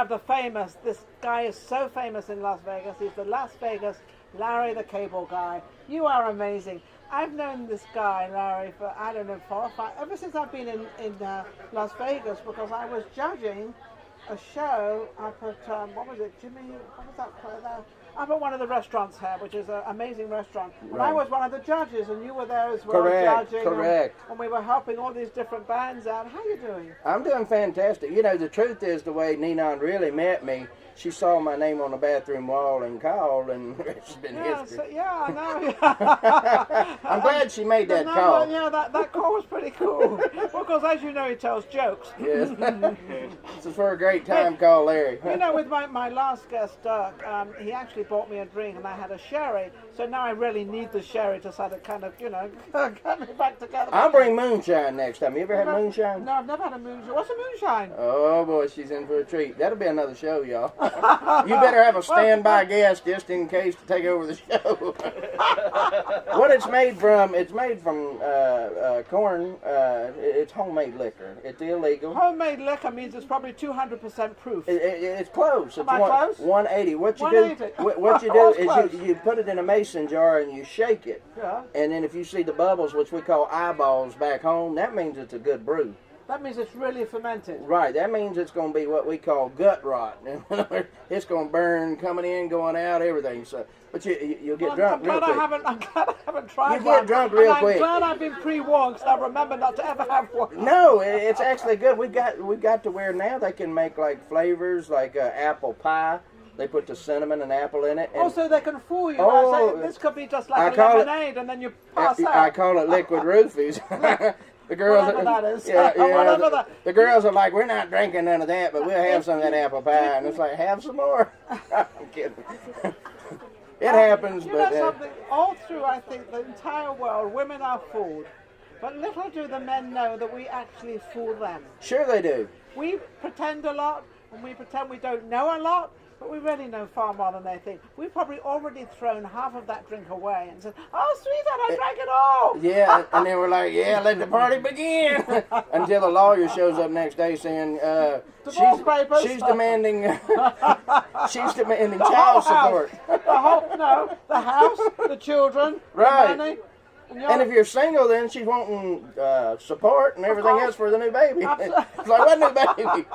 this guy is so famous in Las Vegas. He's the Las Vegas Larry the Cable Guy. You are amazing. I've known this guy, Larry, for, I don't know, 4 or 5, ever since I've been in Las Vegas, because I was judging a show up at, what was it, Jimmy, what was that place there? Up at one of the restaurants here, which is an amazing restaurant. And Right. I was one of the judges, and you were there as well, judging. Correct. And we were helping all these different bands out. How are you doing? I'm doing fantastic. You know, the truth is, the way Ninon really met me, she saw my name on the bathroom wall and called, and it's been history. So, yeah, I know. I'm glad she made that No, call. yeah, that call was pretty cool. Because as you know, he tells jokes. Yes. This is for a great time call, Larry. You know, with my last guest, Dirk, he actually bought me a drink, and I had a sherry. So now I really need the sherry to sort of kind of, you know, get me back together. I'll bring moonshine next time. You ever had moonshine? No, I've never had a moonshine. What's a moonshine? Oh boy, she's in for a treat. That'll be another show, y'all. You better have a standby guest just in case to take over the show. What it's made from corn. It's homemade liquor. It's illegal. Homemade liquor means it's probably 200% proof. It's close. Am I close? 180. What you 180. do? What you do Close. is you put it in a mason jar and you shake it. Yeah. And then if you see the bubbles, which we call eyeballs back home, that means it's a good brew. That means it's really fermented. Right, that means it's going to be what we call gut rot. It's going to burn, coming in, going out, everything. So, but you'll get drunk real quick. I'm glad I haven't tried You one. get drunk real quick. I'm glad I've been pre-warned, because I remember not to ever have one. No, it's actually good. We've got to where now they can make like flavors like apple pie. They put the cinnamon and apple in it. And Also, they can fool you. Oh, Say, this could be just like a lemonade, and then you pass out. I call it liquid roofies. The girls, Whatever that is. yeah, the girls are like, we're not drinking none of that, but we'll have some of that apple pie. And it's like, have some more. I'm kidding. It happens, you but know something? All through, I think, the entire world, women are fooled. But little do the men know that we actually fool them. Sure they do. We pretend a lot, and we pretend we don't know a lot, but we really know far more than they think. We've probably already thrown half of that drink away and said, oh, sweetheart, I drank it all. Yeah, and then we're like, yeah, let the party begin. Until the lawyer shows up next day saying, she's demanding child support. The house, the children, Right. the money. And if you're single, then she's wanting support and everything else for the new baby. Absolutely. It's like, what new baby?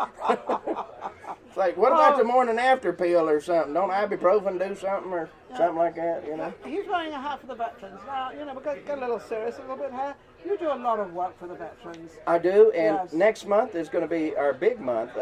It's like, what about the morning after pill or something? Don't ibuprofen do something or something like that, you know? He's wearing a hat for the veterans. Now, you know, we're going to get a little serious a little bit here. You do a lot of work for the veterans. I do, and Yes. next month is going to be our big month.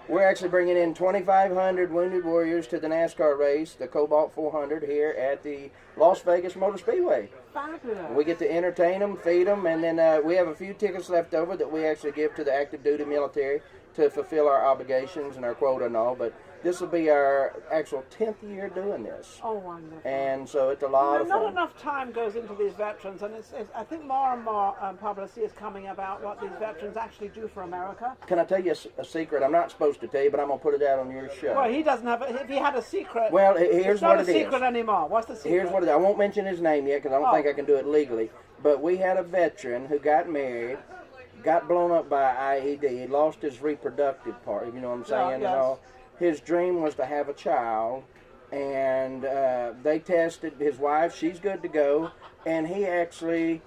We're actually bringing in 2,500 Wounded Warriors to the NASCAR race, the Cobalt 400, here at the Las Vegas Motor Speedway. Fabulous. We get to entertain them, feed them, and then we have a few tickets left over that we actually give to the active duty military to fulfill our obligations and our quota and all. But this will be our actual 10th year doing this. Oh, wonderful. And so it's a lot of Not fun. enough time goes into these veterans, and it's I think more and more publicity is coming about what these veterans actually do for America. Can I tell you a secret? I'm not supposed to tell you, but I'm going to put it out on your show. Well, he doesn't have it. If he had a secret, Well, here's it's what not it a is. secret anymore. What's the secret? Here's what it is. I won't mention his name yet because I don't think I can do it legally. But we had a veteran who got married, got blown up by IED, lost his reproductive part, you know what I'm saying? yes. And all. His dream was to have a child, and they tested his wife. She's good to go. And he actually,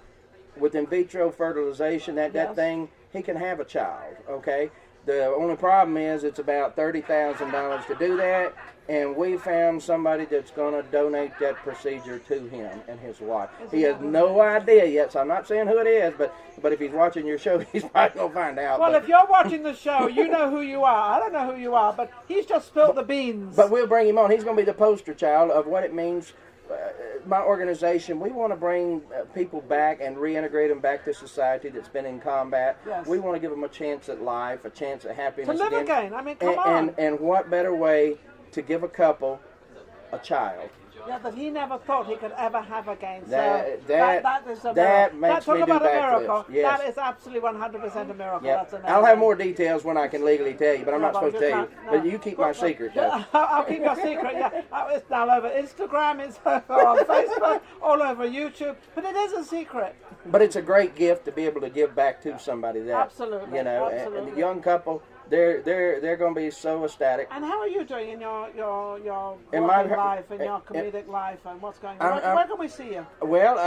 with in vitro fertilization, that thing, he can have a child, okay? The only problem is it's about $30,000 to do that, and we found somebody that's going to donate that procedure to him and his wife. He has no idea yet, so I'm not saying who it is, but if he's watching your show, he's probably going to find out. Well, but, if you're watching the show, you know who you are. I don't know who you are, but he's just spilled the beans. But we'll bring him on. He's going to be the poster child of what it means. My organization, we want to bring people back and reintegrate them back to society that's been in combat. Yes. We want to give them a chance at life, a chance at happiness To live again. I mean, come on. And what better way to give a couple a child? Yeah, that he never thought he could ever have again. So That is a that miracle. makes Talk me do about a miracle. backflips. Yes. That is absolutely 100% a miracle. Yep. That's amazing. I'll have more details when I can legally tell you, but I'm No, not supposed to tell you. no. But you keep my secret, though. I'll keep your secret, yeah. It's now over Instagram, it's over on Facebook, all over YouTube, but it is a secret. But it's a great gift to be able to give back to somebody that, Absolutely, you know, and absolutely. the young couple, they're going to be so ecstatic. And how are you doing in your In working my- life, in your comedic life, and what's going on? Where can we see you? Well,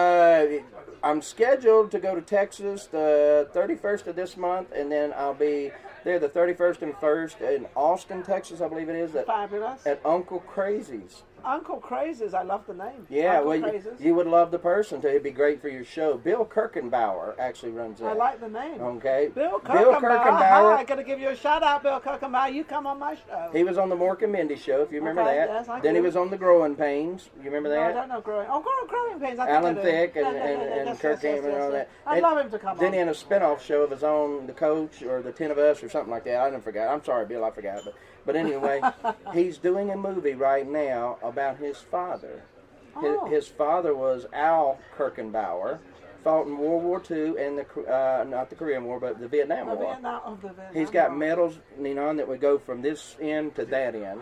I'm scheduled to go to Texas the 31st of this month, and then I'll be there the 31st and 1st in Austin, Texas, I believe it is. Fabulous. At Uncle Crazy's. Uncle Crazy's, I love the name. Yeah, Uncle well, Crazy's. you would love the person too. It'd be great for your show. Bill Kirkenbauer actually runs that. I like the name. Okay. Bill Kirkenbauer. Hi, I got to give you a shout out, Bill Kirkenbauer. You come on my show. He was on the Mork and Mindy show, if you remember Okay, that. yes, I Then do. he was on the Growing Pains. You remember No, that? I don't know Growing. Oh, Growing Pains. I Alan think I do. Thicke and Yes, Kirk yes, Cameron and all yes. that. I'd love him to come Then on. he had a spin-off show of his own, The Coach or The 10 of Us or something like that. I didn't forget. I'm sorry, Bill, I forgot. But anyway, he's doing a movie right now about his father. Oh. His father was Al Kirkenbauer, fought in World War II and not the Korean War, but the Vietnam War. He's got medals, Ninon, that would go from this end to that end,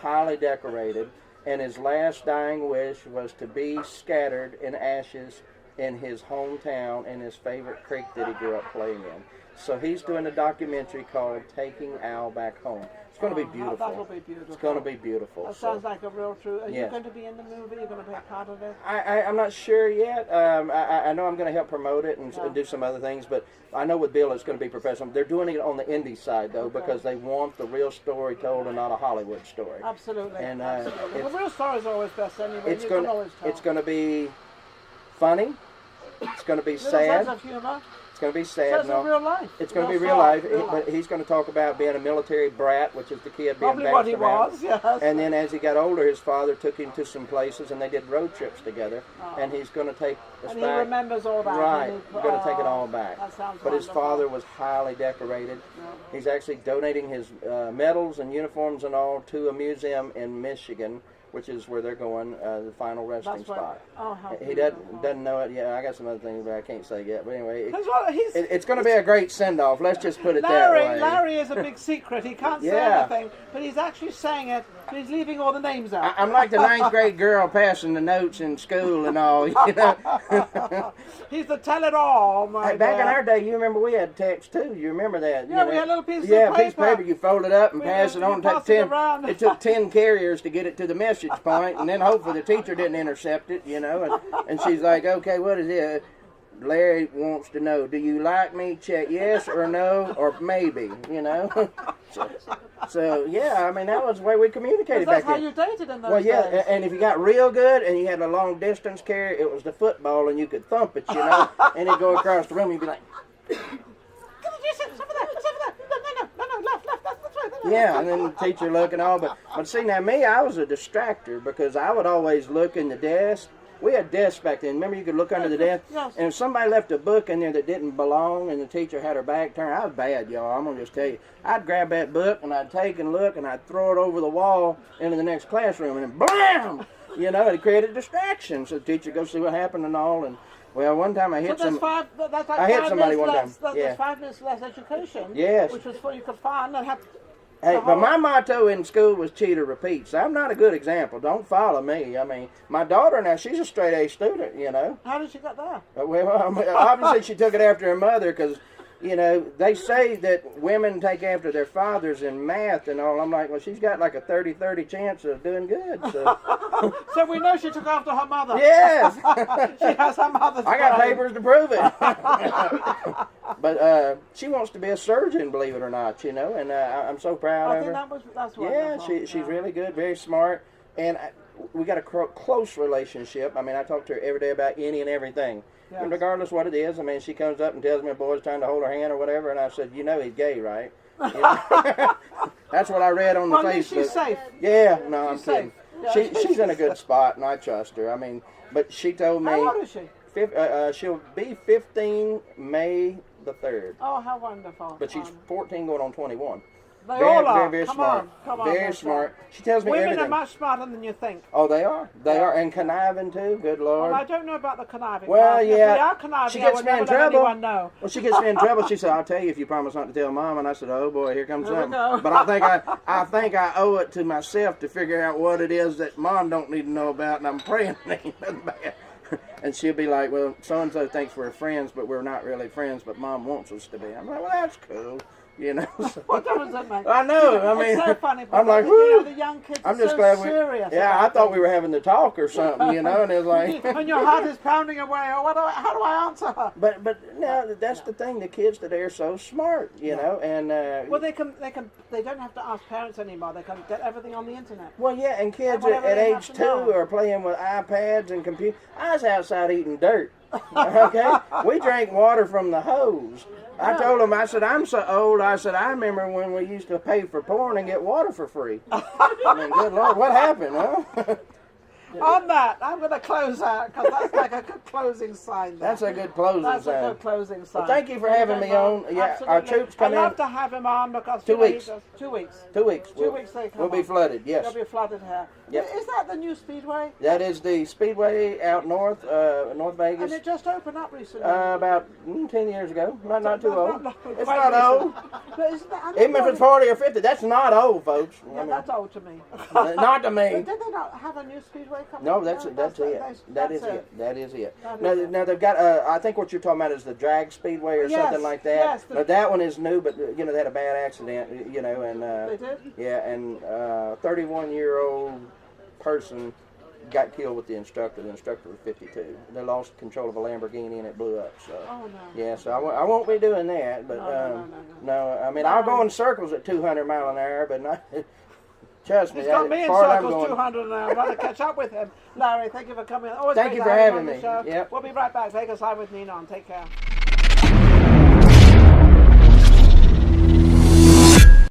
highly decorated. And his last dying wish was to be scattered in ashes in his hometown in his favorite creek that he grew up playing in. So he's doing a documentary called Taking Al Back Home. It's going to be beautiful. That will be beautiful. It's going to be beautiful. That sounds like a real true. Are you Yes. going to be in the movie? You're going to be a part of it? I'm not sure yet. I know I'm going to help promote it and do some other things, but I know with Bill it's going to be professional. They're doing it on the indie side, though, because they want the real story told and not a Hollywood story. Absolutely. And Absolutely. The real story is always best anyway. It's You going can always tell. it's going to be funny. It's going to be Little sad. sense of humor. It's going to be So sad. it's in real life. It's going to be Real real life, story, real but he's going to talk about being a military brat, which is the kid being Probably what he bounced around. was, yes. And then as he got older, his father took him to some places, and they did road trips together. And he's going to take us And back. he remembers all that. Right, and he's going to take it all back. That sounds But his wonderful. father was highly decorated. Yeah. He's actually donating his medals and uniforms and all to a museum in Michigan, which is where they're going, the final resting That's right. spot. Oh, how He beautiful. doesn't know it yet. I got some other things, but I can't say yet. But anyway, That's what he's, it's going to be a great send-off. Let's just put it that way. Larry is a big secret. He can't say Yeah. anything, but he's actually saying it. But he's leaving all the names out. I'm like the ninth grade girl passing the notes in school and all, you know. He's the tell-it-all, my Hey, back in God. our day, you remember we had text too. You remember that? Yeah, you we had little pieces of piece of paper. paper. You fold it up and We pass had- it on. you pass it around. It took 10 carriers to get it to the message point, and then hopefully the teacher didn't intercept it, you know. And she's like, "Okay, what is it?" Larry wants to know, do you like me? Check yes or no or maybe, you know. So yeah, I mean that was the way we communicated That's back how then. you dated in those Well, yeah, days. and if you got real good and you had a long distance carry, it was the football, and you could thump it, you know, and it'd go across the room. You'd be like, yeah, and then the teacher looking all, but see now me, I was a distractor because I would always look in the desk. We had desks back then. Remember, you could look under the desk, Yes. and if somebody left a book in there that didn't belong, and the teacher had her back turned, I was bad, y'all. I'm gonna just tell you. I'd grab that book and I'd take and look, and I'd throw it over the wall into the next classroom, and then blam, you know, it created distraction. So the teacher go see what happened and all, and well, one time I hit So some. that's like I hit 5 somebody minutes one less, time. Yeah. That's 5 minutes less education. Yes. Which was what you could find and have. Hey, the but whole- my motto in school was cheat or repeat. So I'm not a good example. Don't follow me. I mean, my daughter now, she's a straight A student, you know. How did she get there? Well, obviously she took it after her mother because, you know, they say that women take after their fathers in math and all. I'm like, well, she's got like a 30-30 chance of doing good. So. So we know she took after her mother. Yes. She has her mother's I got brain. papers to prove it. But she wants to be a surgeon, believe it or not, you know, and I'm so proud I of think her. that's Yeah, wonderful. she's really good, very smart, and we got a close relationship. I mean, I talk to her every day about any and everything, Yes. and regardless what it is. I mean, she comes up and tells me a boy's trying to hold her hand or whatever, and I said, you know, he's gay, right? You know? That's what I read on the Well, at least Facebook. she's safe. Yeah, no, I'm She's kidding. safe. Yeah. She's in a good spot, and I trust her. I mean, but she told me How old is she? she'll be 15 May the 3rd. Oh, how wonderful. But she's 14 going on 21. They Very, all are. very, very Come smart. on. Come on. Very they're smart. She tells me Women everything. are much smarter than you think. Oh, they are. They are. And conniving, too. Good Lord. Well, I don't know about the conniving. Well, part. yeah. If we are conniving, She I gets would me in never let trouble. anyone know. Well, she gets me in trouble. She said, I'll tell you if you promise not to tell Mom. And I said, oh, boy, here comes Here we something. go. But I think I owe it to myself to figure out what it is that Mom don't need to know about. And I'm praying it ain't nothing bad. And she'll be like, well, so-and-so thinks we're friends, but we're not really friends, but Mom wants us to be. I'm like, well, that's cool. You know, so. What difference does that make? I know. I mean, it's so funny. I'm like, you whoo. know, the young kids I'm are just so glad serious. Yeah, I thought we were having to talk or something, you know, and it's like. When your heart is pounding away, or how do I answer her? But no, that's the thing. The kids today are so smart, you know, and well, they don't have to ask parents anymore. They can get everything on the internet. Well, yeah, and kids whatever at they have age to 2 know. are playing with iPads and computers. I was outside eating dirt. Okay, we drank water from the hose. I told them, I said, I'm so old. I said, I remember when we used to pay for porn and get water for free. I mean, good Lord, what happened, huh? On that, I'm going to close out because that's like a good closing sign. There. That's a good closing That's sign. a good closing sign. Well, thank you for having me on. Yeah, Absolutely. our troops come I'd in. love to have him on because 2 weeks. 2 weeks. 2 weeks. 2 weeks they come We'll be on. flooded, yes. They'll be flooded here. Yep. Is that the new speedway? That is the Speedway out north, North Vegas. And it just opened up recently. About 10 years ago. Not too old. It's quite not old. But isn't that, Even if it's 40 or 50, that's not old, folks. I Yeah, mean, that's old to me. not to me. But did they not have a new speedway coming? No, that's it. That is it. Now they've got. I think what you're talking about is the drag speedway or something like that. Yes. But that one is new. But you know, they had a bad accident. You know, and They did? yeah, and 31-year-old person got killed with the instructor. The instructor was 52. They lost control of a Lamborghini and it blew up. So Oh, no. yeah, so I won't be doing that. But no. I mean, I'll go in circles at 200 mile an hour, but not. Trust me. He's got me in far as I'm circles going- 200 now. I'm going to catch up with him. Larry, thank you for coming. Always Thank great you to for have having on the me. show. Yep. We'll be right back. Vegas Live with Ninon. Take care.